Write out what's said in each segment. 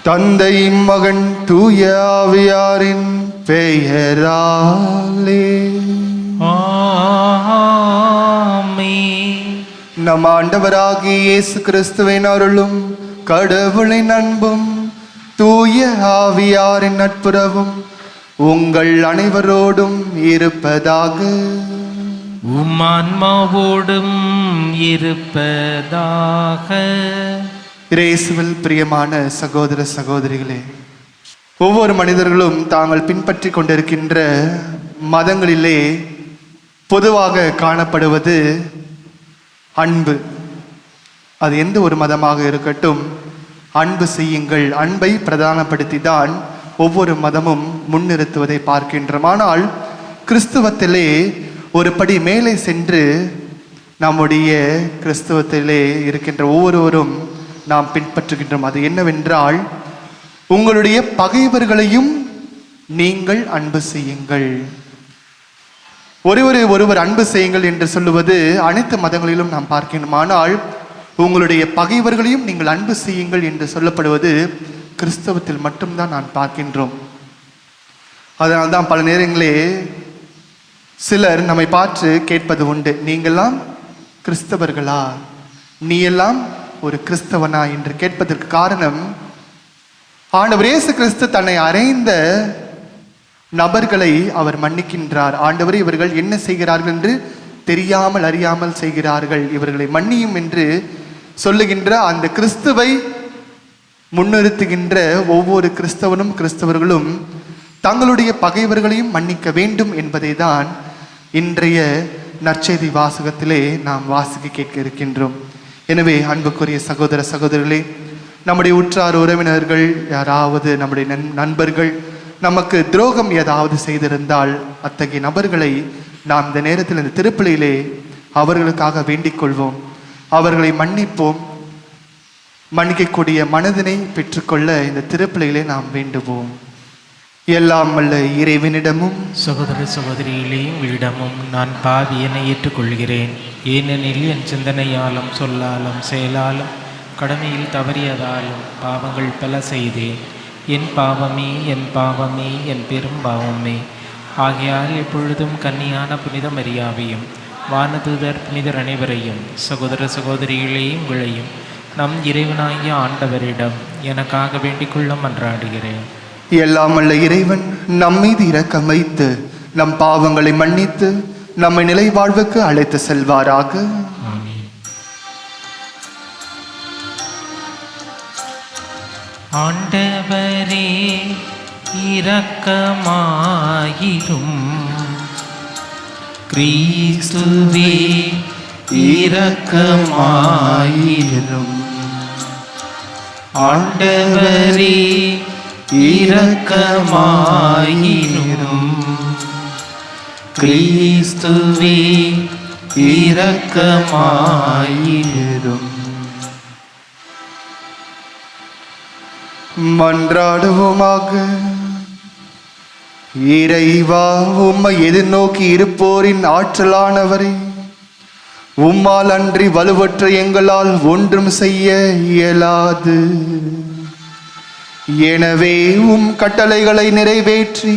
தந்தை மகன் தூய ஆவியாரின் பெயராலே ஆமென். நம் ஆண்டவராகிய இயேசு கிறிஸ்துவின் அருளும் கடவுளின் அன்பும் தூய ஆவியாரின் நட்புறவும் உங்கள் அனைவரோடும் இருப்பதாக. உம் ஆன்மாவோடும் இருப்பதாக. இயேசுவில் பிரியமான சகோதர சகோதரிகளே, ஒவ்வொரு மனிதர்களும் தாங்கள் பின்பற்றி கொண்டிருக்கின்ற மதங்களிலே பொதுவாக காணப்படுவது அன்பு. அது எந்த ஒரு மதமாக இருக்கட்டும், அன்பு செய்யுங்கள், அன்பை பிரதானப்படுத்தி தான் ஒவ்வொரு மதமும் முன்னிறுத்துவதை பார்க்கின்றோம். ஆனால் கிறிஸ்துவத்திலே ஒரு படி மேலே சென்று நம்முடைய கிறிஸ்துவத்திலே இருக்கின்ற ஒவ்வொருவரும் நாம் பின்பற்றுகின்றோம். அது என்னவென்றால், உங்களுடைய பகைவர்களையும் நீங்கள் அன்பு செய்யுங்கள். ஒருவர் அன்பு செய்யுங்கள் என்று சொல்லுவது அனைத்து மதங்களிலும் நாம் பார்க்கின்றோம். ஆனால் உங்களுடைய பகைவர்களையும் நீங்கள் அன்பு செய்யுங்கள் என்று சொல்லப்படுவது கிறிஸ்தவத்தில் மட்டும்தான் நான் பார்க்கின்றோம். அதனால்தான் பல நேரங்களே சிலர் நம்மை பார்த்து கேட்பது உண்டு, நீங்கள்லாம் கிறிஸ்தவர்களா, நீ எல்லாம் ஒரு கிறிஸ்தவனா என்று கேட்பதற்கு காரணம், ஆண்டவர் இயேசு கிறிஸ்து தன்னை அறைந்த நபர்களை அவர் மன்னிக்கின்றார். ஆண்டவர் இவர்கள் என்ன செய்கிறார்கள் என்று தெரியாமல் அறியாமல் செய்கிறார்கள், இவர்களை மன்னியும் என்று சொல்லுகின்ற அந்த கிறிஸ்துவை முன்னிறுத்துகின்ற ஒவ்வொரு கிறிஸ்தவர்களும் தங்களுடைய பகைவர்களையும் மன்னிக்க வேண்டும் என்பதை தான் இன்றைய நற்செய்தி வாசகத்திலே நாம் வாசிக்க கேட்க இருக்கின்றோம். எனவே அன்புக்குரிய சகோதர சகோதரிகளே, நம்முடைய உற்றார் உறவினர்கள் யாராவது, நம்முடைய நண்பர்கள் நமக்கு துரோகம் ஏதாவது செய்திருந்தால் அத்தகைய நபர்களை நாம் இந்த நேரத்தில் இந்த திருப்பலியிலே அவர்களுக்காக வேண்டிக் கொள்வோம், அவர்களை மன்னிப்போம். மன்னிக்கக்கூடிய மனதினை பெற்றுக்கொள்ள இந்த திருப்பலியிலே நாம் வேண்டுவோம். எல்லாம் வல்ல இறைவனிடமும் சகோதர சகோதரிகளே, உங்களிடமும் நான் பாவியனை ஏற்றுக்கொள்கிறேன். ஏனெனில் என் சிந்தனையாலும் சொல்லாலும் செயலாலும் கடமையில் தவறியதாலும் பாவங்கள் பல செய்தேன். என் பாவமே என் பாவமே என் பெரும் பாவமே. ஆகையால் எப்பொழுதும் கன்னியான புனித மரியாவையும் வானதூதர் புனிதர் அனைவரையும் சகோதர சகோதரிகளே உங்களையும் நம் இறைவனாகிய ஆண்டவரிடம் எனக்காக வேண்டிக் கொள்ள மன்றாடுகிறேன். எல்லாம் வல்ல இறைவன் நம் மீது இரக்கம் வைத்து நம் பாவங்களை மன்னித்து நம்மை நிலை வாழ்வுக்கு அழைத்து செல்வாராக. ஆண்டவரே இரக்கமாயிரும். கிறிஸ்துவே இரக்கமாயிரும். ஆண்டவரே இரக்கமாயிரும். கிறிஸ்துவே இரக்கமாயிரும். மன்றாடுவோமாக. இறைவா, உம்மை எதிர்நோக்கி இருப்போரின் ஆற்றலானவரே, உம்மால் அன்றி வலுவற்ற எங்களால் ஒன்றும் செய்ய இயலாது. எனவே உம் கட்டளைகளை நிறைவேற்றி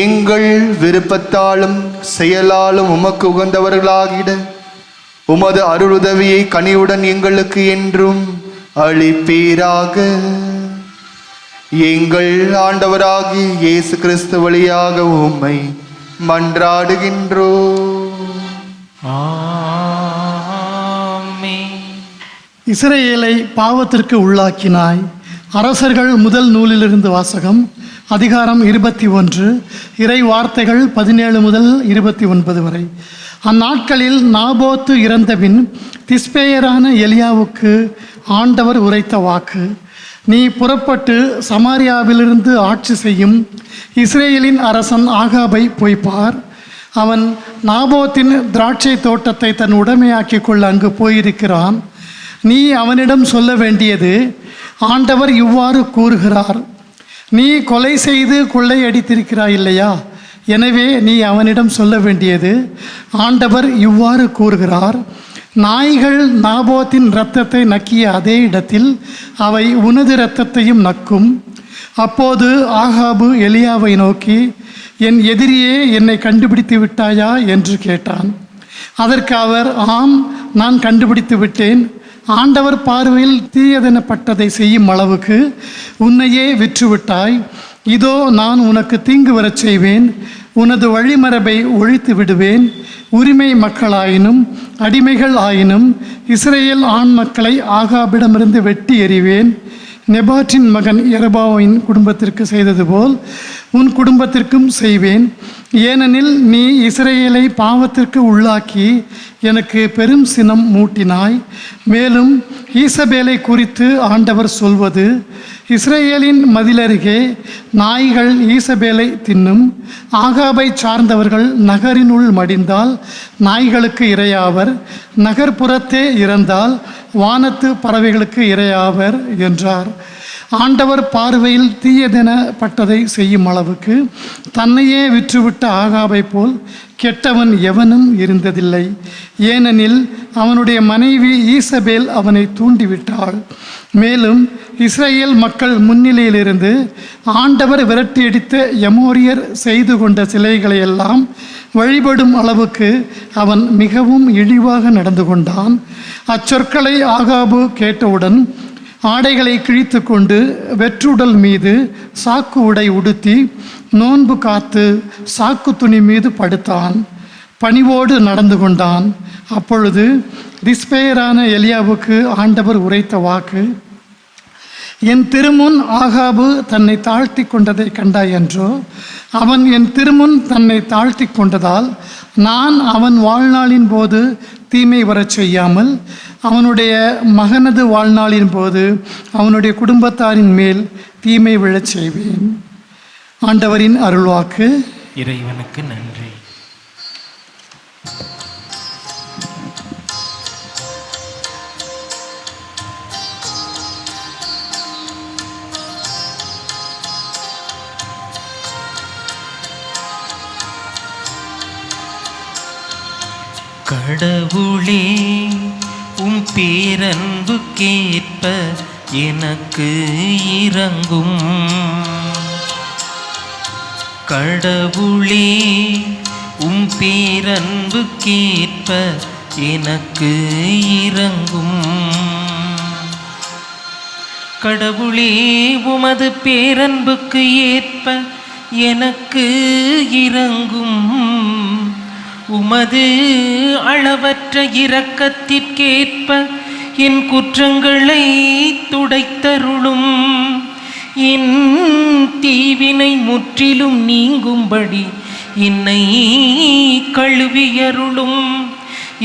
எங்கள் விருப்பத்தாலும் செயலாலும் உமக்கு உகந்தவர்களாகிட உமது அருளுதவியை கனிவுடன் எங்களுக்கு என்றும் அளிப்பீராக. எங்கள் ஆண்டவராகிய இயேசு கிறிஸ்து வழியாக உம்மை மன்றாடுகின்றோம். ஆமென். இஸ்ரவேலை பாவத்திற்கு உள்ளாக்கினாய். அரசர்கள் முதல் நூலிலிருந்து வாசகம். அதிகாரம் 21, இறை வார்த்தைகள் 17 முதல் 29 வரை. அந்நாட்களில் நாபோத்து இறந்தபின் திஸ்பேயரான எலியாவுக்கு ஆண்டவர் உரைத்த வாக்கு: நீ புறப்பட்டு சமாரியாவிலிருந்து ஆட்சி செய்யும் இஸ்ரேலின் அரசன் ஆகாபை போய்ப்பார். அவன் நாபோத்தின் திராட்சை தோட்டத்தை தன் உடைமையாக்கி கொள்ள அங்கு போயிருக்கிறான். நீ அவனிடம் சொல்ல வேண்டியது: ஆண்டவர் இவ்வாறு கூறுகிறார், நீ கொலை செய்து கொள்ளையடித்திருக்கிறாய் இல்லையா? எனவே நீ அவனிடம் சொல்ல வேண்டியது: ஆண்டவர் இவ்வாறு கூறுகிறார், நாய்கள் நாபோத்தின் இரத்தத்தை நக்கிய அதே இடத்தில் அவை உனது இரத்தத்தையும் நக்கும். அப்போது ஆகாபு எலியாவை நோக்கி, என் எதிரியே, என்னை கண்டுபிடித்து விட்டாயா என்று கேட்டான். அதற்கு அவர், ஆம், நான் கண்டுபிடித்து விட்டேன். ஆண்டவர் பார்வையில் தீயதெனப்பட்டதை செய்யும் அளவுக்கு உன்னையே விற்றுவிட்டாய். இதோ நான் உனக்கு தீங்கு வரச் செய்வேன். உனது வழிமரபை ஒழித்து விடுவேன். உரிமை மக்களாயினும் அடிமைகள் ஆயினும் இஸ்ரேல் ஆண் மக்களை ஆகாபிடமிருந்து வெட்டி எறிவேன். நெபாட்டின் மகன் யெரொபெயாமின் குடும்பத்திற்கு செய்தது போல் உன் குடும்பத்திற்கும் செய்வேன். ஏனெனில் நீ இஸ்ரேலை பாவத்திற்கு உள்ளாக்கி எனக்கு பெரும் சினம் மூட்டினாய். மேலும் ஈசபேலை குறித்து ஆண்டவர் சொல்வது, இஸ்ரேலின் மதிலருகே நாய்கள் ஈசபேலை தின்னும். ஆகாபை சார்ந்தவர்கள் நகரினுள் மடிந்தால் நாய்களுக்கு இரையாவர், நகர்ப்புறத்தே இறந்தால் வானத்து பறவைகளுக்கு இரையாவர் என்றார். ஆண்டவர் பார்வையில் தீயதெனப்பட்டதை செய்யும் அளவுக்கு தன்னையே விற்றுவிட்ட ஆகாபை போல் கெட்டவன் எவனும் இருந்ததில்லை. ஏனெனில் அவனுடைய மனைவி ஈசபேல் அவனை தூண்டிவிட்டாள். மேலும் இஸ்ரேல் மக்கள் முன்னிலையிலிருந்து ஆண்டவர் விரட்டியடித்த எமோரியர் செய்து கொண்ட சிலைகளை எல்லாம் வழிபடும் அளவுக்கு அவன் மிகவும் இழிவாக நடந்து கொண்டான். அச்சொற்களை ஆகாபு கேட்டவுடன் ஆடைகளை கிழித்து கொண்டு வெற்றுடல் மீது சாக்கு உடை உடுத்தி நோன்பு காத்து சாக்கு துணி மீது படுத்தான். பணிவோடு நடந்து கொண்டான். அப்பொழுது திஸ்பேயரான எலியாவுக்கு ஆண்டவர் உரைத்த வாக்கு, என் திருமுன் ஆகாபு தன்னை தாழ்த்தி கொண்டதை கண்டாய் என்றோ? அவன் என் திருமுன் தன்னை தாழ்த்தி கொண்டதால் நான் அவன் வாழ்நாளின் போது தீமை வரச் செய்யாமல் அவனுடைய மகனது வாழ்நாளின் போது அவனுடைய குடும்பத்தாரின் மேல் தீமை விழச் செய்வேன். ஆண்டவரின் அருள்வாக்கு. இறைவனுக்கு நன்றி. கடவுளே, உம் பேரன்புக்கேற்ப எனக்கு இரங்கும். கடவுளே, உம் பேரன்புக்கேற்ப எனக்கு இரங்கும். கடவுளே, உமது பேரன்புக்கு ஏற்ப எனக்கு இரங்கும். உமது அளவற்ற இரக்கத்திற்கேற்ப என் குற்றங்களை துடைத்தருளும். என் தீவினை முற்றிலும் நீங்கும்படி என்னை கழுவியருளும்.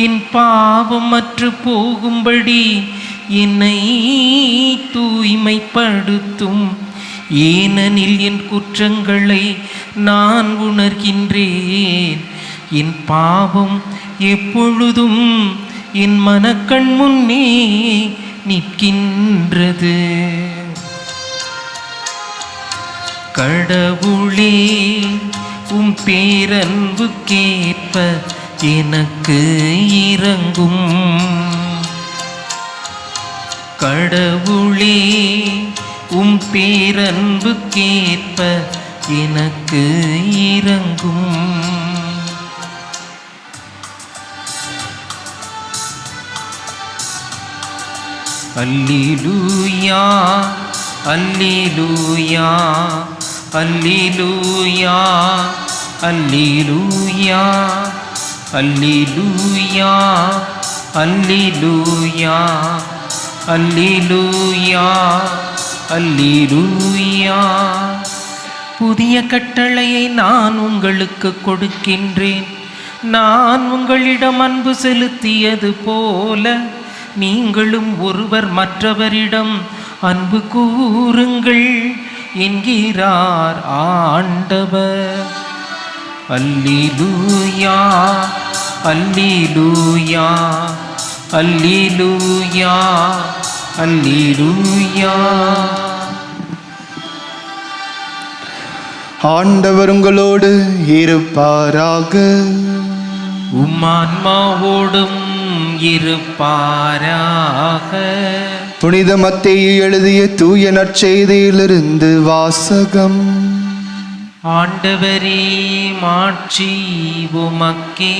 என் பாவமற்று போகும்படி என்னை தூய்மைப்படுத்தும். ஏனெனில் என் குற்றங்களை நான் உணர்கின்றேன். என் பாவம் எப்பொழுதும் என் மனக்கண் முன்னே நிற்கின்றது. கடவுளே, உம் பேரன்புக்கேற்ப எனக்கு இரங்கும். கடவுளே, உம் பேரன்புக்கேற்ப எனக்கு இரங்கும். அல்லேலூயா, அல்லேலூயா, அல்லேலூயா, அல்லேலூயா, அல்லேலூயா, அல்லேலூயா, அல்லேலூயா, அல்லேலூயா. புதிய கட்டளையை நான் உங்களுக்கு கொடுக்கின்றேன். நான் உங்களிடம் அன்பு செலுத்தியது போல நீங்களும் ஒருவர் மற்றவரிடம் அன்பு கூறுங்கள் என்கிறார் ஆண்டவர். அல்லேலூயா, அல்லேலூயா, அல்லேலூயா, அல்லேலூயா. ஆண்டவர் உங்களோடு இருப்பாராக. உம் ஆன்மாவோடும் இருப்பாராக. புனித மத்தேயு எழுதிய தூய நற்செய்தியிலிருந்து வாசகம். ஆண்டவரே மாட்சி உமக்கே.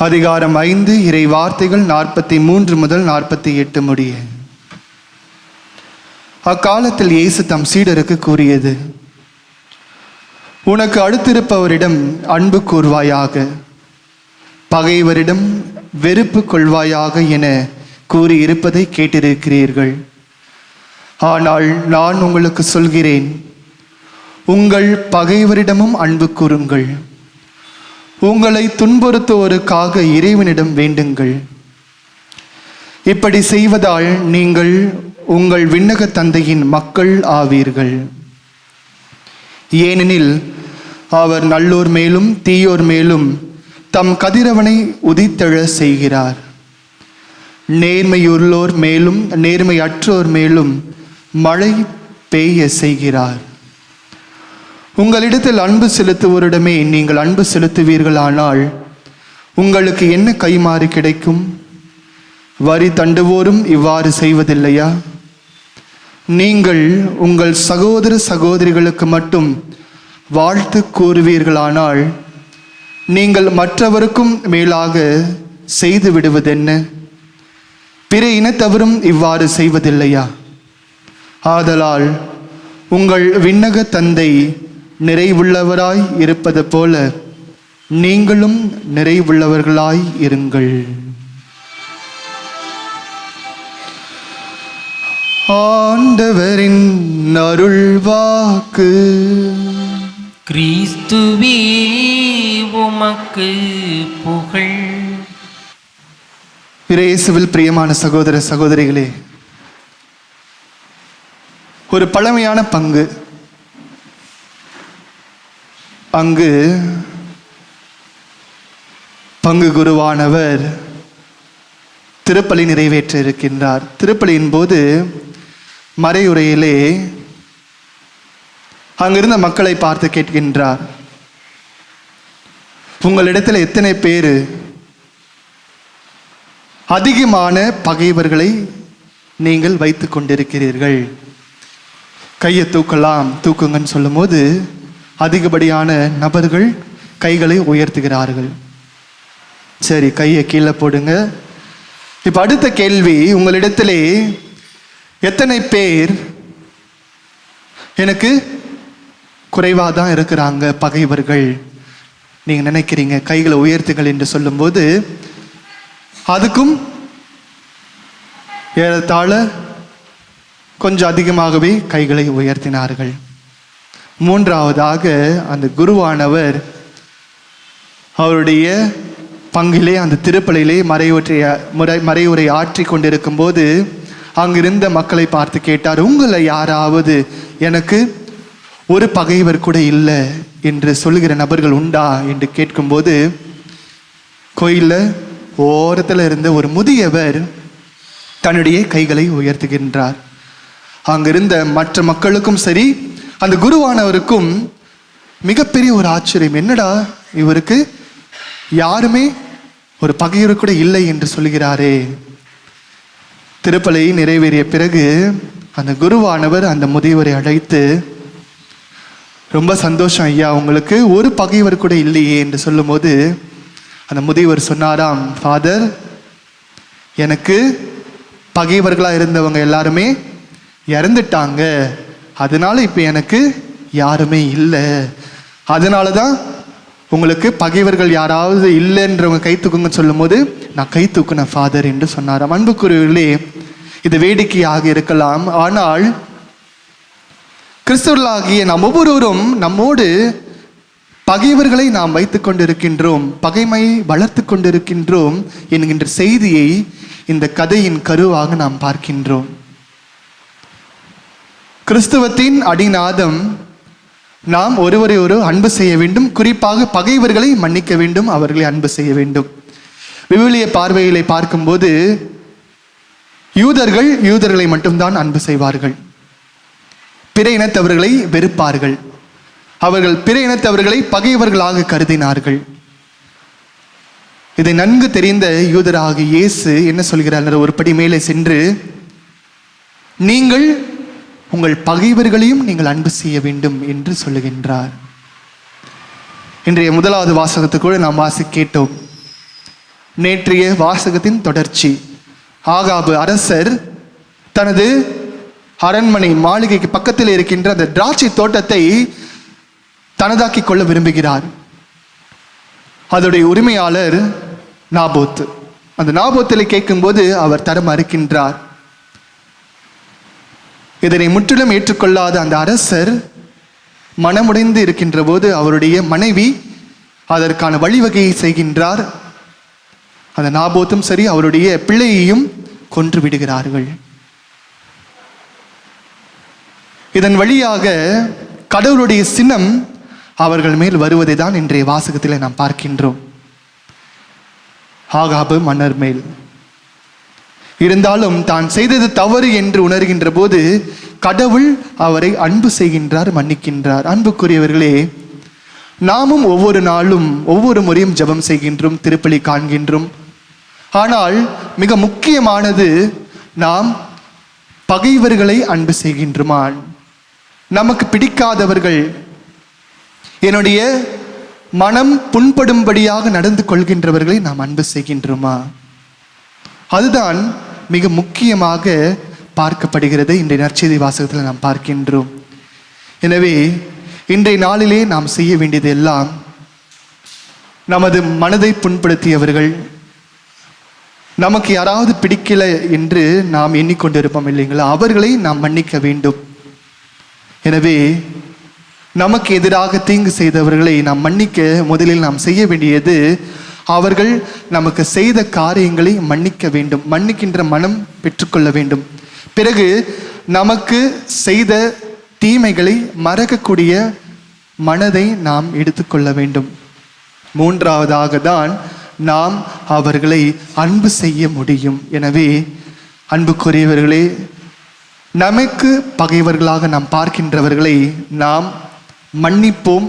அதிகாரம் 5, இறை வார்த்தைகள் 43 முதல் 48 முடிய. அக்காலத்தில் இயேசு தம் சீடருக்கு கூறியது: உனக்கு அடுத்திருப்பவரிடம் அன்பு கூர்வாயாக, பகைவரிடம் வெறுப்பு கொள்வாயாக என கூறியிருப்பதை கேட்டிருக்கிறீர்கள். ஆனால் நான் உங்களுக்கு சொல்கிறேன், உங்கள் பகைவரிடமும் அன்பு கூறுங்கள். உங்களை துன்புறுத்துவோருக்காக இறைவனிடம் வேண்டுங்கள். இப்படி செய்வதால் நீங்கள் உங்கள் விண்ணக தந்தையின் மக்கள் ஆவீர்கள். ஏனெனில் அவர் நல்லோர் மேலும் தீயோர் மேலும் தம் கதிரவனை உதித்தெழ செய்கிறார். நேர்மையுள்ளோர் மேலும் நேர்மையற்றோர் மேலும் மழை பெய்ய செய்கிறார். உங்களிடத்தில் அன்பு செலுத்துவோரிடமே நீங்கள் அன்பு செலுத்துவீர்களானால் உங்களுக்கு என்ன கைமாறு கிடைக்கும்? வரி தண்டுவோரும் இவ்வாறு செய்வதில்லையா? நீங்கள் உங்கள் சகோதர சகோதரிகளுக்கு மட்டும் வாழ்த்து கூறுவீர்களானால் நீங்கள் மற்றவருக்கும் மேலாக செய்து விடுவதென்ன? பிற இனத்தவரும் இவ்வாறு செய்வதில்லையா? ஆதலால் உங்கள் விண்ணக தந்தை நிறைவுள்ளவராய் இருப்பது போல நீங்களும் நிறைவுள்ளவர்களாய் இருங்கள். ஆண்டவரின் அருள் வாக்கு. கிறிஸ்துவே உமக்கு புகழ். இயேசுவில் பிரியமான சகோதர சகோதரிகளே, ஒரு பழமையான பங்கு. அங்கு பங்கு குருவானவர் திருப்பலி நிறைவேற்ற இருக்கின்றார். திருப்பலியின் போது மறையுரையிலே அங்கிருந்த மக்களை பார்த்து கேட்கின்றார், உங்களிடத்தில் எத்தனை பேர் அதிகமான பகைவர்களை நீங்கள் வைத்து கொண்டிருக்கிறீர்கள்? கையை தூக்குங்கன்னு சொல்லும் போது அதிகப்படியான நபர்கள் கைகளை உயர்த்துகிறார்கள். சரி, கையை கீழே போடுங்க. இப்ப அடுத்த கேள்வி, உங்களிடத்திலே எத்தனை பேர் எனக்கு குறைவாக தான் இருக்கிறாங்க பகைவர்கள் நீங்க நினைக்கிறீங்க? கைகளை உயர்த்துங்கள் என்று சொல்லும்போது அதுக்கும் ஏறத்தாழ கொஞ்சம் அதிகமாகவே கைகளை உயர்த்தினார்கள். மூன்றாவதாக அந்த குருவானவர் அவருடைய பங்கிலே அந்த திருப்பலியிலே மறைவுரை ஆற்றி கொண்டிருக்கும் போது அங்கிருந்த மக்களை பார்த்து கேட்டார், உங்களை யாராவது எனக்கு ஒரு பகைவர் கூட இல்லை என்று சொல்லுகிற நபர்கள் உண்டா என்று கேட்கும்போது கோயிலில் ஓரத்தில் இருந்த ஒரு முதியவர் தன்னுடைய கைகளை உயர்த்துகின்றார். அங்கிருந்த மற்ற மக்களுக்கும் சரி அந்த குருவானவருக்கும் மிகப்பெரிய ஒரு ஆச்சரியம். என்னடா இவருக்கு யாருமே ஒரு பகைவர் கூட இல்லை என்று சொல்கிறாரே. திருப்பலி நிறைவேறிய பிறகு அந்த குருவானவர் அந்த முதியவரை அழைத்து, ரொம்ப சந்தோஷம் ஐயா, உங்களுக்கு ஒரு பகைவர் கூட இல்லையே என்று சொல்லும்போது அந்த முதியவர் சொன்னாராம், ஃபாதர், எனக்கு பகைவர்களாக இருந்தவங்க எல்லாருமே இறந்துட்டாங்க, அதனால இப்போ எனக்கு யாருமே இல்லை, அதனால தான் உங்களுக்கு பகைவர்கள் யாராவது இல்லைன்றவங்க கை தூக்குங்கன்னு சொல்லும் போது நான் கை தூக்குன ஃபாதர் என்று சொன்னாராம். அன்புக்குரியவர்களே, இது வேடிக்கையாக இருக்கலாம், ஆனால் கிறிஸ்தவர்களாகிய நாம் ஒவ்வொருவரும் நம்மோடு பகைவர்களை நாம் வைத்துக் கொண்டிருக்கின்றோம், பகைமையை வளர்த்து கொண்டிருக்கின்றோம் என்கின்ற செய்தியை இந்த கதையின் கருவாக நாம் பார்க்கின்றோம். கிறிஸ்துவத்தின் அடிநாதம் நாம் ஒருவரை ஒரு அன்பு செய்ய வேண்டும், குறிப்பாக பகைவர்களை மன்னிக்க வேண்டும், அவர்களை அன்பு செய்ய வேண்டும். விவிலிய பார்வையிலே பார்க்கும்போது யூதர்களை மட்டும்தான் அன்பு செய்வார்கள், பிற இனத்தவர்களை வெறுப்பார்கள், அவர்கள் பிற இனத்தவர்களை பகைவர்களாக கருதினார்கள். இதை நன்கு தெரிந்த யூதராகிய இயேசு என்ன சொல்கிறார்? ஒரு படி மேலே சென்று, நீங்கள் உங்கள் பகைவர்களையும் நீங்கள் அன்பு செய்ய வேண்டும் என்று சொல்லுகின்றார். இன்றைய முதலாவது வாசகத்துக்குள்ள நாம் கேட்டோம். நேற்றைய வாசகத்தின் தொடர்ச்சி. ஆகாபு அரசர் தனது அரண்மனை மாளிகைக்கு பக்கத்தில் இருக்கின்ற அந்த திராட்சை தோட்டத்தை தனதாக்கி கொள்ள விரும்புகிறார். அதோடைய உரிமையாளர் நாபோத். அந்த நாபோத்தில் கேட்கும்போது அவர் தர மறுக்கின்றார். இதனை முற்றிலும் ஏற்றுக்கொள்ளாத அந்த அரசர் மனமுடைந்து இருக்கின்ற போது அவருடைய மனைவி அதற்கான வழிவகையை செய்கின்றார். அந்த நாபோத்தும் சரி அவருடைய பிள்ளையையும் கொன்று விடுகிறார்கள். இதன் வழியாக கடவுளுடைய சினம் அவர்கள் மேல் வருவதை தான் இன்றைய வாசகத்தில் நாம் பார்க்கின்றோம். ஆகாபு மன்னர் மேல் இருந்தாலும் தான் செய்தது தவறு என்று உணர்கின்ற போது கடவுள் அவரை அன்பு செய்கின்றார், மன்னிக்கின்றார். அன்புக்குரியவர்களே, நாமும் ஒவ்வொரு நாளும் ஒவ்வொரு முறையும் ஜெபம் செய்கின்றோம், திருப்பலி காண்கின்றோம். ஆனால் மிக முக்கியமானது, நாம் பகைவர்களை அன்பு செய்கின்றோமா? நமக்கு பிடிக்காதவர்கள், என்னுடைய மனம் புண்படும்படியாக நடந்து கொள்கின்றவர்களை நாம் அன்பு செய்கின்றோமா? அதுதான் மிக முக்கியமாக பார்க்கப்படுகிறது இன்றைய நற்செய்தி வாசகத்தில் நாம் பார்க்கின்றோம். எனவே இன்றைய நாளிலே நாம் செய்ய வேண்டியது எல்லாம், நமது மனதை புண்படுத்தியவர்கள், நமக்கு யாராவது பிடிக்கல என்று நாம் எண்ணிக்கொண்டிருப்போம் இல்லைங்களா, அவர்களை நாம் மன்னிக்க வேண்டும். எனவே நமக்கு எதிராக தீங்கு செய்தவர்களை நாம் மன்னிக்க முதலில் நாம் செய்ய வேண்டியது, அவர்கள் நமக்கு செய்த காரியங்களை மன்னிக்க வேண்டும், மன்னிக்கின்ற மனம் பெற்றுக்கொள்ள வேண்டும். பிறகு நமக்கு செய்த தீமைகளை மறக்கக்கூடிய மனதை நாம் எடுத்துக்கொள்ள வேண்டும். மூன்றாவதாக தான் நாம் அவர்களை அன்பு செய்ய முடியும். எனவே அன்புக்குரியவர்களே, நமக்கு பகைவர்களாக நாம் பார்க்கின்றவர்களை நாம் மன்னிப்போம்,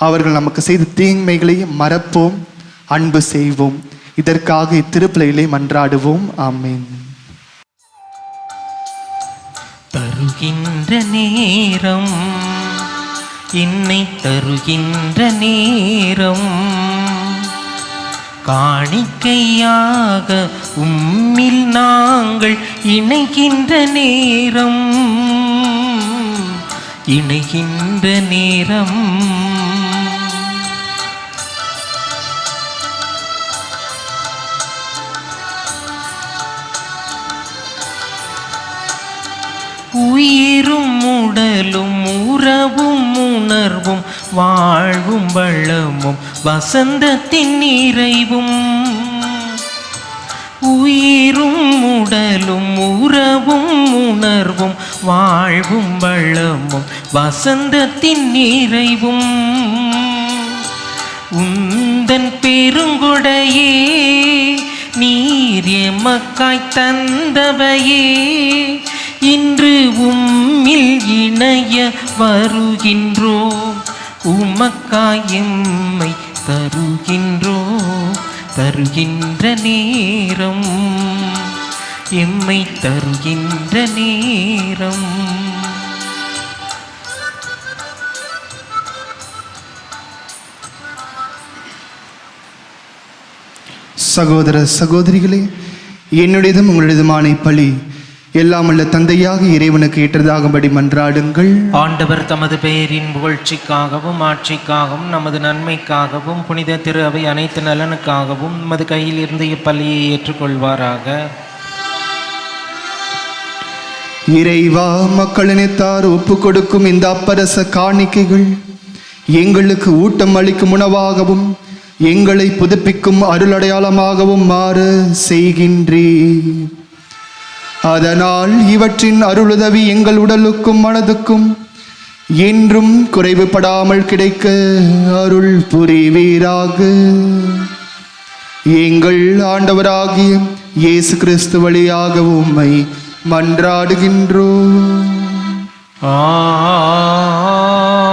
அவர்கள் நமக்கு செய்த தீமைகளை மறப்போம், அன்பு செய்வோம். இதற்காக இத்திருப்பலியிலே மன்றாடுவோம். ஆமென். தருகின்ற நேரம், என்னை தருகின்ற நேரம், காணிக்கையாக உம்மில் நாங்கள் இணைகின்ற நேரம், இணைகின்ற நேரம். உயிரும் உடலும் உறவும் உணர்வும் வாழ்வும் வளமும் வசந்தத்தின் நிறைவும், உயிரும் உடலும் உறவும் உணர்வும் வாழ்வும் வளமும் வசந்தத்தின் நிறைவும், உந்தன் பெருங்கொடையே நீர் எமக்காய் தந்தவையே, இன்று உம்மில் இணைய வருகின்றோம், உமக்காய் எம்மை தருகின்றோம். தருகின்ற நேரம், எம்மை தருகின்ற நேரம். சகோதர சகோதரிகளே, என்னுடையதும் உங்களுடையதுமான இப்பலி எல்லாம் உள்ள தந்தையாக இறைவனுக்கு ஏற்றதாகும்படி மன்றாடுங்கள். ஆண்டவர் தமது பெயரின் புகழ்ச்சிக்காகவும் ஆட்சிக்காகவும் நமது நன்மைக்காகவும் புனித திரு அவை அனைத்து நலனுக்காகவும் நமது கையில் இருந்து இப்பள்ளியை ஏற்றுக்கொள்வாராக. இறைவா, மக்களினத்தார் ஒப்பு கொடுக்கும் இந்த அப்பரச காணிக்கைகள் எங்களுக்கு ஊட்டம் அளிக்கும் உணவாகவும் எங்களை புதுப்பிக்கும் அருளடையாளமாகவும் மாற செய்கின்றீர். அதனால் இவற்றின் அருளுதவி எங்கள் உடலுக்கும் மனதுக்கும் என்றும் குறைவுபடாமல் கிடைக்க அருள் புரிவீராக. எங்கள் ஆண்டவராகிய இயேசு கிறிஸ்து வழியாக உம்மை மன்றாடுகின்றோம்.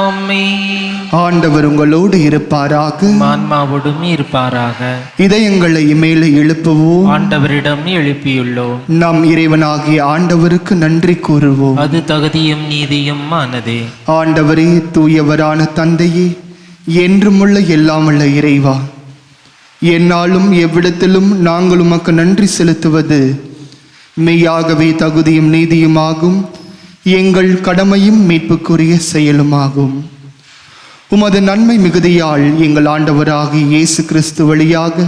ஆமென். ஆண்டவர் உங்களோடு இருப்பாராக. ஆன்மாவோடும் இருப்பாராக. இதயங்களை மேலே எழுப்புவோம். ஆண்டவரிடம் எழுப்பியுள்ளோம். நம் இறைவனாகிய ஆண்டவருக்கு நன்றி கூறுவோம். அது தகுதியும் நீதியும் ஆனதே. ஆண்டவரே, தூயவரான தந்தையே, என்றுமுள்ள எல்லாமுள்ள இறைவா, எந்நாளும் எவ்விடத்திலும் நாங்கள் உமக்கு நன்றி செலுத்துவது மெய்யாகவே தகுதியும் நீதியுமாகும், எங்கள் கடமையும் மீட்புக்குரிய செயலுமாகும். உமது நன்மை மிகுதியால் எங்கள் ஆண்டவராகிய இயேசு கிறிஸ்து வழியாக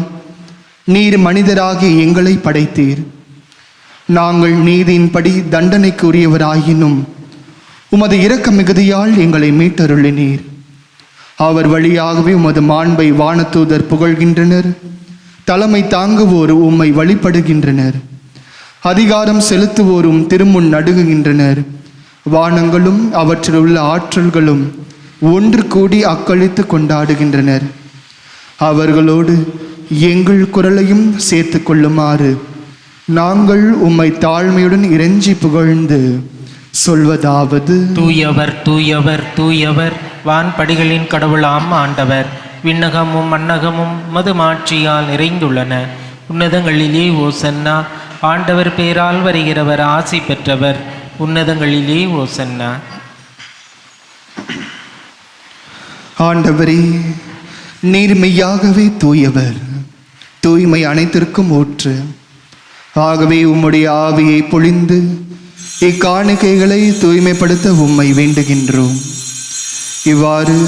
நீர் மனிதராகிய எங்களை படைத்தீர். நாங்கள் நீதியின்படி தண்டனைக்குரியவராயினும் உமது இரக்க மிகுதியால் எங்களை மீட்டருளினீர். அவர் வழியாகவே உமது மாண்பை வானதூதர் புகழ்கின்றனர். தலைமை தாங்குவோர் உம்மை வழிபடுகின்றனர். அதிகாரம் செலுத்துவோரும் திருமுன் நடுங்குகின்றனர். வானங்களும் அவற்றில் உள்ள ஆற்றல்களும் ஒன்று கூடி அக்களித்து கொண்டாடுகின்றனர். அவர்களோடு எங்கள் குரலையும் சேர்த்து கொள்ளுமாறு நாங்கள் உம்மை தாழ்மையுடன் இறைஞ்சி புகழ்ந்து சொல்வதாவது: தூயவர் தூயவர் தூயவர், வான்படிகளின் கடவுளாம் ஆண்டவர். விண்ணகமும் மண்ணகமும் மதுமாட்சியால் நிறைந்துள்ளன. உன்னதங்களிலே ஓசன்னா. ஆண்டவர் பேரால் வருகிறவர் ஆசி பெற்றவர். உன்னதங்களிலே ஓசன்னா. ஆண்டவரே, நீர் மெய்யாகவே தூயவர், தூய்மை அனைத்திற்கும் ஊற்று. ஆகவே உம்முடைய ஆவியை பொழிந்து இக்காணிக்கைகளை தூய்மைப்படுத்த உம்மை வேண்டுகின்றோம். இவ்வாறு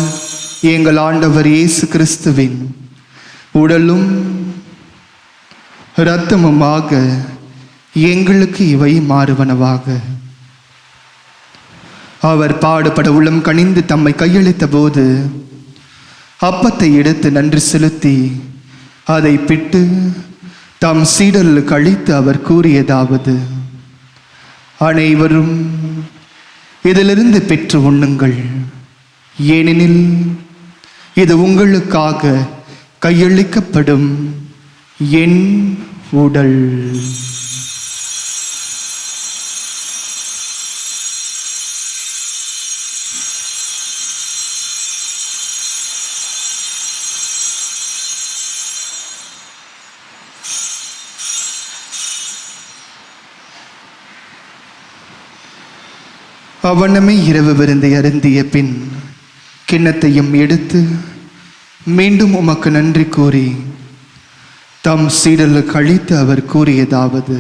எங்கள் ஆண்டவர் இயேசு கிறிஸ்துவின் உடலும் இரத்தமுமாக எங்களுக்கு இவை மாறுவனவாக. அவர் பாடுபட உள்ளம் கனிந்து தம்மை கையளித்த போது அப்பத்தை எடுத்து நன்றி செலுத்தி அதை பிட்டு தம் சீடர்களுக்கு அளித்து அவர் கூறியதாவது: அனைவரும் இதிலிருந்து பெற்று உண்ணுங்கள், ஏனெனில் இது உங்களுக்காக கையளிக்கப்படும் என் உடல். அவனமே இரவு விருந்தை அருந்திய பின் கிண்ணத்தையும் எடுத்து மீண்டும் உமக்கு நன்றி கூறி தம் சீடர்களுக்கு அளித்து அவர் கூறியதாவது: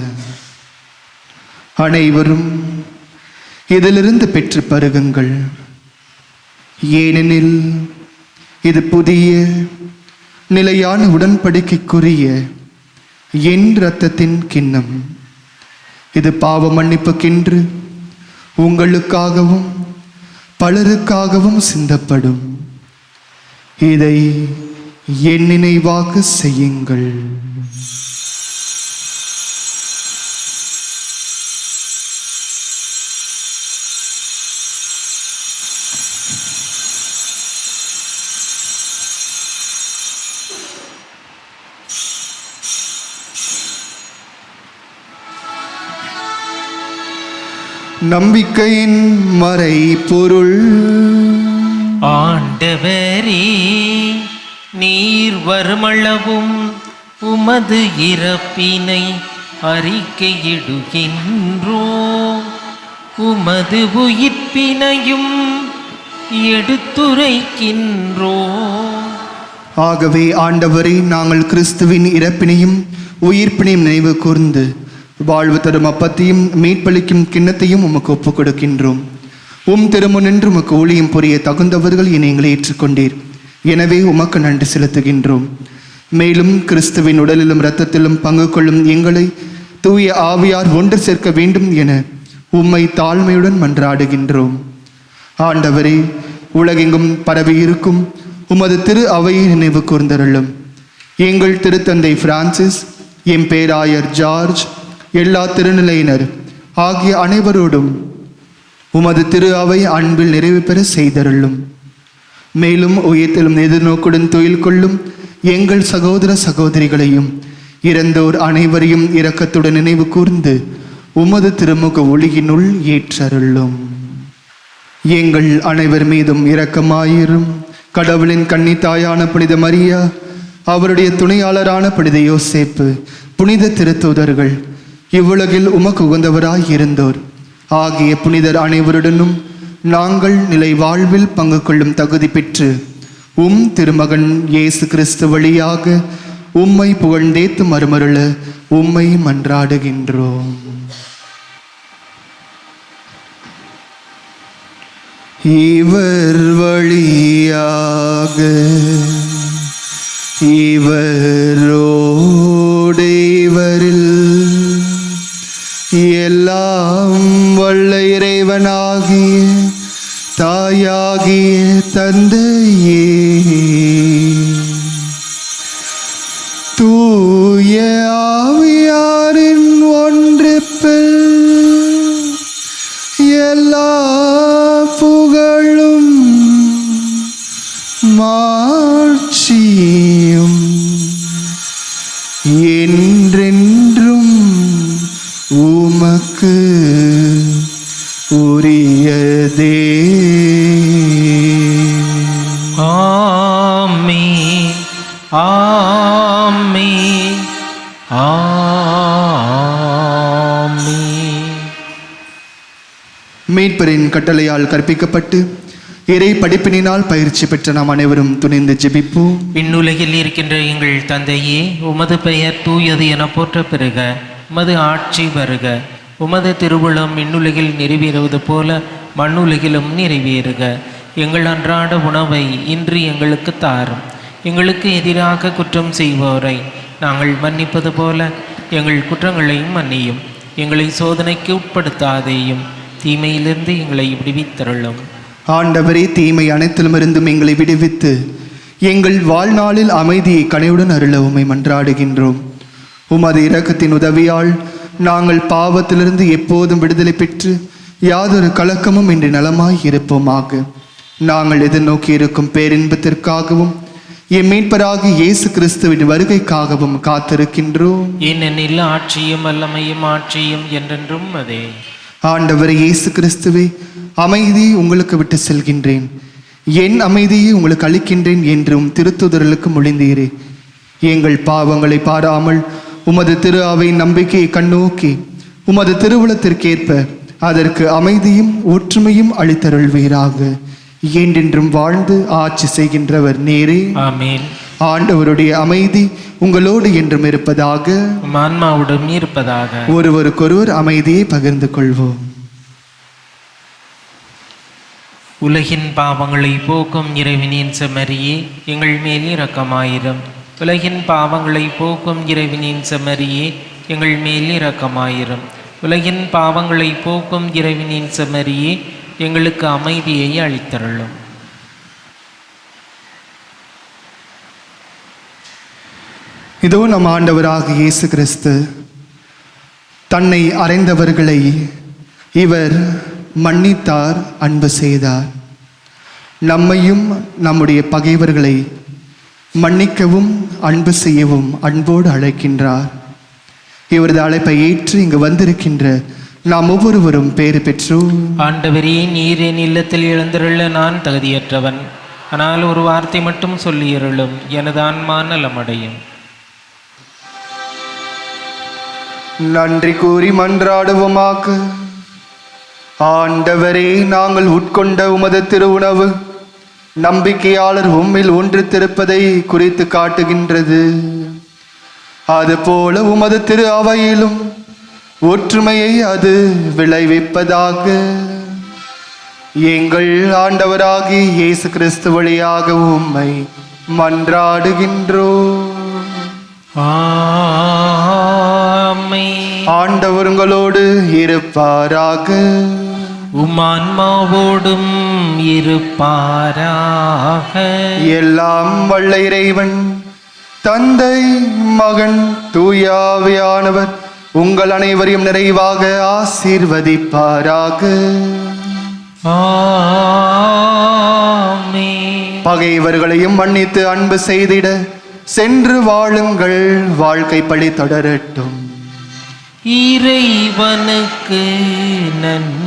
அனைவரும் இதிலிருந்து பெற்று பருகுங்கள், ஏனெனில் இது புதிய நிலையான உடன்படிக்கைக்குரிய என் இரத்தத்தின் கிண்ணம். இது பாவ மன்னிப்புக்கென்று உங்களுக்காகவும் பலருக்காகவும் சிந்தப்படும். இதை என் நினைவாக செய்யுங்கள். நம்பிக்கையின் மறை பொருள். ஆண்டவரே, நீர் வருமளவும் உமது இறப்பினை அறிக்கையிடுகின்றோம், உமது உயிர்ப்பினையும் எடுத்துரைக்கின்றோம். ஆகவே ஆண்டவரே, நாங்கள் கிறிஸ்துவின் இறப்பினையும் உயிர்ப்பினையும் நினைவு கூர்ந்து வாழ்வு தரும் அப்பத்தையும் மீட்பளிக்கும் கிண்ணத்தையும் உமக்கு ஒப்புக் கொடுக்கின்றோம். திருமுனின்று உமக்கு ஊழியம் புரிய தகுந்தவர்கள் என எங்களை ஏற்றுக்கொண்டீர். எனவே உமக்கு நன்றி செலுத்துகின்றோம். மேலும் கிறிஸ்துவின் உடலிலும் இரத்தத்திலும் பங்கு கொள்ளும் எங்களை தூய ஆவியார் ஒன்று சேர்க்க வேண்டும் என உம்மை தாழ்மையுடன் மன்றாடுகின்றோம். ஆண்டவரே, உலகெங்கும் பரவி இருக்கும் உமது திரு அவையை நினைவு கூர்ந்தருளும். எங்கள் திருத்தந்தை பிரான்சிஸ், எம் பேராயர் ஜார்ஜ், எல்லா திருநிலையினர் ஆகிய அனைவரோடும் உமது திரு அவை அன்பில் நிறைவு பெற செய்தருளும். மேலும் உயர்த்திலும் எதிர்நோக்குடன் தொழில் கொள்ளும் எங்கள் சகோதர சகோதரிகளையும் இறந்தோர் அனைவரையும் இரக்கத்துடன் நினைவு கூர்ந்து உமது திருமுக ஒளியினுள் ஏற்றருளும். எங்கள் அனைவர் மீதும் இரக்கமாயிரும். கடவுளின் கன்னித்தாயான புனித மரியா, அவருடைய துணையாளரான புனித யோசேப்பு, புனித திருத்தூதர்கள், இவ்வுலகில் உமக்கு உகந்தவராய் இருந்தோர் ஆகிய புனிதர் அனைவருடனும் நாங்கள் நிலை வாழ்வில் பங்கு கொள்ளும் தகுதி பெற்று திருமகன் இயேசு கிறிஸ்து வழியாக உம்மை புகழ்ந்தேத்து மறுமருள உம்மை மன்றாடுகின்றோம். இவர் வழியாக இவரோடு இவரில் எல்லாம் வல்ல இறைவனாகிய தாயாகிய தந்தையே, தூய ஆவியாரின் ஒன்றிப்பில் எல்லா புகழும் மாட்சியும் என்றென்றும் உமக்கு உரியதே. ஆமென், ஆமென், ஆமென். மீட்பரின் கட்டளையால் கற்பிக்கப்பட்டு இறை படிப்பினால் பயிற்சி பெற்ற நாம் அனைவரும் துணிந்து ஜெபிப்போம். விண்ணுலகில் இருக்கின்ற எங்கள் தந்தையே, உமது பெயர் தூயது என போற்ற பெறுக. உமது ஆட்சி வருக. உமது திருவுளம் விண்ணுலகில் நிறைவேறுவது போல மண்ணுலகிலும் நிறைவேறுக. எங்கள் அன்றாட உணவை இன்று எங்களுக்கு தாரும். எங்களுக்கு எதிராக குற்றம் செய்வோரை நாங்கள் மன்னிப்பது போல எங்கள் குற்றங்களையும் மன்னியும். எங்களை சோதனைக்கு உட்படுத்தாதேயும், தீமையிலிருந்து எங்களை விடுவித்தருளும். ஆண்டவரே, தீமை அனைத்திலும் இருந்தும் எங்களை விடுவித்து எங்கள் வாழ்நாளில் அமைதியை கனிவுடன் அருள உம்மை மன்றாடுகின்றோம். உமது இரக்கத்தின் உதவியால் நாங்கள் பாவத்திலிருந்து எப்போதும் விடுதலை பெற்று யாதொரு கலக்கமும் இன்றி நலமாய் இருப்போமாக. நாங்கள் எதிர்நோக்கி இருக்கும் பேரின்பத்திற்காகவும் எம் மீட்பராகி இயேசு கிறிஸ்துவின் வருகைக்காகவும் காத்திருக்கின்றோம். ஏனெனில் ஆட்சியும் வல்லமையும் ஆட்சியும் என்றென்றும் அதே. ஆண்டவர் இயேசு கிறிஸ்துவே, அமைதியை உங்களுக்கு விட்டு செல்கின்றேன், என் அமைதியை உங்களுக்கு அளிக்கின்றேன் என்றும் திருத்துதர்களுக்கு மொழிந்தீரே. எங்கள் பாவங்களை பாராமல் உமது திரு அவை நம்பிக்கையை கண்ணோக்கி உமது திருவுளத்திற்கேற்ப அதற்கு அமைதியும் ஒற்றுமையும் அளித்தருள்வீராக. என்றென்றும் வாழ்ந்து ஆட்சி செய்கின்றவர் நேரே. ஆமென். ஆண்டவருடைய அமைதி உங்களோடு என்றும் இருப்பதாக. ஆன்மாவுடன் இருப்பதாக. ஒருவருக்கொருவர் அமைதியை பகிர்ந்து கொள்வோம். உலகின் பாவங்களை போக்கும் இறைவனின் செம்மறியே, எங்கள் மேல் இரக்கமாயிரும். உலகின் பாவங்களை போக்கும் இறைவனின் செம்மறியே, எங்கள் மேல் இரக்கமாயிரும். உலகின் பாவங்களை போக்கும் இறைவனின் செம்மறியே, எங்களுக்கு அமைதியை அளித்தருளும். இதோ நம் ஆண்டவராக இயேசு கிறிஸ்து தன்னை அறைந்தவர்களை இவர் மன்னித்தார், அன்பு செய்தார். நம்மையும் நம்முடைய பகைவர்களை மன்னிக்கவும் அன்பு செய்யவும் அன்போடு அழைக்கின்றார். இவரது அழைப்பை ஏற்று இங்கு வந்திருக்கின்ற நாம் ஒவ்வொருவரும் பேறு பெற்றோம். ஆண்டவரே, நீர் என் இல்லத்தில் எழுந்தருள நான் தகுதியற்றவன். ஆனால் ஒரு வார்த்தை மட்டும் சொல்லியருளும், எனது ஆன்மா நலமடையும். நன்றி கூறி மன்றாடுவோமாக. ஆண்டவரே, நாங்கள் உட்கொண்ட உமது திருவுணவு நம்பிக்கையாளர் உம்மில் ஒன்றித்திருப்பதை குறித்து காட்டுகின்றது. அதுபோல உமது திரு அவையிலும் ஒற்றுமையை அது விளைவிப்பதாக. எங்கள் ஆண்டவராகி இயேசு கிறிஸ்து வழியாக உம்மை மன்றாடுகின்றோம். ஆமென். ஆண்டவர் உங்களோடு இருப்பாராக. உம்மான்மாவோடும் இருப்பாராக. எல்லாம் வல்ல இறைவன் தந்தை, மகன், தூய ஆவியானவர் உங்கள் அனைவரையும் நிறைவாக ஆசீர்வதிப்பாராக. ஆமென். பகைவர்களையும் மன்னித்து அன்பு செய்திட சென்று வாழுங்கள். வாழ்க்கை பழி தொடரட்டும். இறைவனுக்கு நன்றி.